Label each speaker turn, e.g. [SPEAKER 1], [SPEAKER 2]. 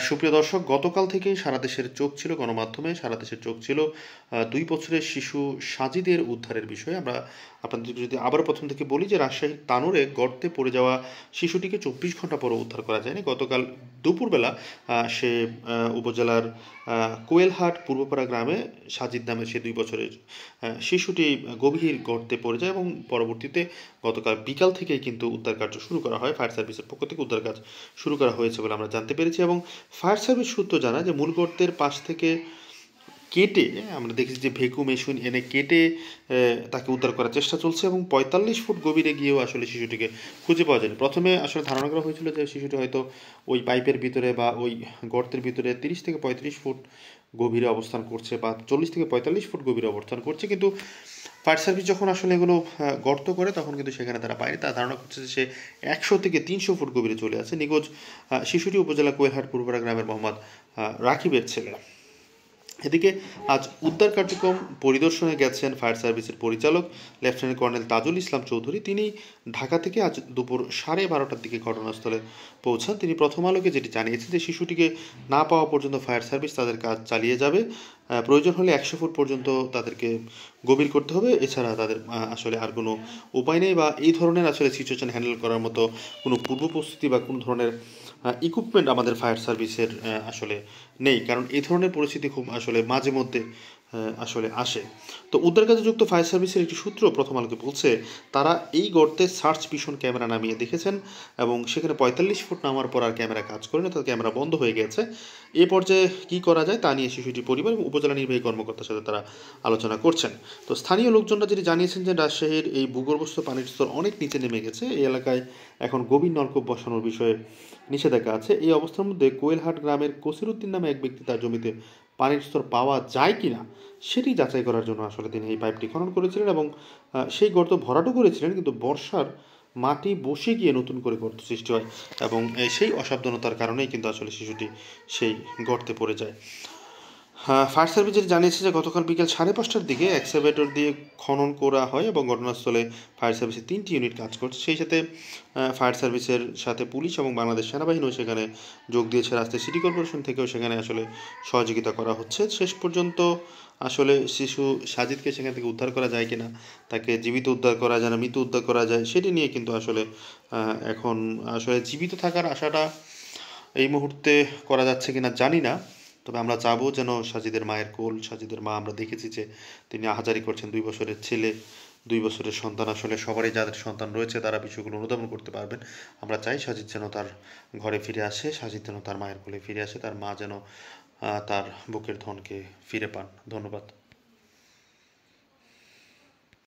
[SPEAKER 1] সুপ্রিয় দর্শক, গতকাল থেকেই সারা দেশের চোখ ছিল গণমাধ্যমে, সারা দেশের চোখ ছিল ২ বছরের শিশু সাজিদের উদ্ধারের বিষয়ে। আমরা আপনাদেরকে যদি আবার প্রথম থেকে বলি যে রাজশাহীর তানোরে গর্তে পড়ে যাওয়া শিশুটিকে ২৪ ঘন্টা পরও উদ্ধার করা যায়নি। গতকাল দুপুরবেলা সে উপজেলার কোয়েলহাট পূর্বপাড়া গ্রামে সাজিদ নামে সে ২ বছরের শিশুটি গভীর গর্তে পড়ে যায় এবং পরবর্তীতে গতকাল বিকাল থেকেই কিন্তু উদ্ধার কার্য শুরু করা হয়। ফায়ার সার্ভিসের পক্ষ থেকে উদ্ধার কাজ শুরু করা হয়েছে বলে আমরা জানতে পেরেছি এবং ফায়ার সার্ভিস সূত্র জানায় যে মূল গর্তের পাশ থেকে কেটে আমরা দেখেছি যে ভেকু মেশিন এনে কেটে তাকে উদ্ধার করার চেষ্টা চলছে এবং ৪৫ ফুট গভীরে গিয়েও আসলে শিশুটিকে খুঁজে পাওয়া যায়নি। প্রথমে আসলে ধারণা করা হয়েছিল যে শিশুটি হয়তো ওই পাইপের ভিতরে বা ওই গর্তের ভিতরে ৩০ থেকে ৩৫ ফুট গভীরে অবস্থান করছে বা ৪০ থেকে ৪৫ ফুট গভীরে অবস্থান করছে, কিন্তু ফায়ার সার্ভিস যখন আসলে এগুলো গর্ত করে তখন কিন্তু সেখানে তারা পায়নি। তারা ধারণা করছে যে সে ১০০ থেকে ৩০০ ফুট গভীরে চলে আছে। নিখোঁজ শিশুটি উপজেলা কোয়েলহাট পূর্বপাড়া গ্রামের মোহাম্মদ রাকিবের ছেলে। এদিকে আজ উদ্ধার কার্যক্রম পরিদর্শনে গেছেন ফায়ার সার্ভিসের পরিচালক লেফটেন্যান্ট কর্নেল তাজুল ইসলাম চৌধুরী। তিনি ঢাকা থেকে আজ দুপুর 12:30টার দিকে ঘটনাস্থলে পৌঁছান। তিনি প্রথম আলোকে যেটি জানিয়েছেন যে শিশুটিকে না পাওয়া পর্যন্ত ফায়ার সার্ভিস তাদের কাজ চালিয়ে যাবে। প্রয়োজন হলে ১০০ ফুট পর্যন্ত তাদেরকে গভীর করতে হবে। এছাড়া তাদের আসলে আর কোনো উপায় নেই বা এই ধরনের আসলে সিচুয়েশন হ্যান্ডেল করার মতো কোনো পূর্ব প্রস্তুতি বা কোনো ধরনের ইকুইপমেন্ট আমাদের ফায়ার সার্ভিসের আসলে নেই, কারণ এই ধরনের পরিস্থিতি খুব আসলে মাঝে মধ্যে আসলে আসে। তো উদ্ধার কাজে যুক্ত ফায়ার সার্ভিসের একটি সূত্র প্রথম আলোকে বলছে তারা এই গর্তে সার্চ ভিশন ক্যামেরা নামিয়ে দেখেছেন এবং সেখানে ৪৫ ফুট নামার পর আর ক্যামেরা কাজ করে না, তার ক্যামেরা বন্ধ হয়ে গেছে। এ পর্যায়ে কী করা যায় তা নিয়ে শিশুটির পরিবার এবং উপজেলা নির্বাহী কর্মকর্তার সাথে তারা আলোচনা করছেন। তো স্থানীয় লোকজনরা যেটি জানিয়েছেন যে রাজশাহীর এই ভূগর্ভস্থ পানির স্তর অনেক নিচে নেমে গেছে। এই এলাকায় এখন গভীর নলকূপ বসানোর বিষয়ে নিষেধাজ্ঞা আছে। এই অবস্থার মধ্যে কোয়েলহাট গ্রামের কসিরুদ্দিন নামে এক ব্যক্তি তার জমিতে পানির স্তর পাওয়া যায় কিনা সেটি যাচাই করার জন্য আসলে তিনি এই পাইপটি খনন করেছিলেন এবং সেই গর্ত ভরাটও করেছিলেন, কিন্তু বর্ষার মাটি বসে গিয়ে নতুন করে গর্ত সৃষ্টি হয় এবং সেই অসাবধানতার কারণেই কিন্তু আসলে শিশুটি সেই গর্তে পড়ে যায়। ফায়ার সার্ভিস যেটি জানিয়েছে যে গতকাল বিকেল 5:30টার দিকে এক্সকাভেটর দিয়ে খনন করা হয় এবং ঘটনাস্থলে ফায়ার সার্ভিসের 3টি ইউনিট কাজ করছে। সেই সাথে ফায়ার সার্ভিসের সাথে পুলিশ এবং বাংলাদেশ সেনাবাহিনীও সেখানে যোগ দিয়েছে। রাজশাহী সিটি কর্পোরেশন থেকেও সেখানে আসলে সহযোগিতা করা হচ্ছে। শেষ পর্যন্ত আসলে শিশু সাজিদকে সেখান থেকে উদ্ধার করা যায় কিনা, তাকে জীবিত উদ্ধার করা যায় না মৃত উদ্ধার করা যায় সেটি নিয়ে কিন্তু আসলে এখন আসলে জীবিত থাকার আশাটা এই মুহূর্তে করা যাচ্ছে কিনা জানি না। তবে আমরা চাবো যেন সাজিদের মায়ের কোল, সাজিদের মা, আমরা দেখেছি যে তিনি আহাজারি করছেন, 2 বছরের ছেলে, 2 বছরের সন্তান, আসলে সবারই যাদের সন্তান রয়েছে তারা বিষয়গুলো অনুধাবন করতে পারবেন। আমরা চাই সাজিদ যেন তার ঘরে ফিরে আসে, সাজিদ যেন তার মায়ের কোলে ফিরে আসে, তার মা যেন তার বুকের ধনকে ফিরে পান। ধন্যবাদ।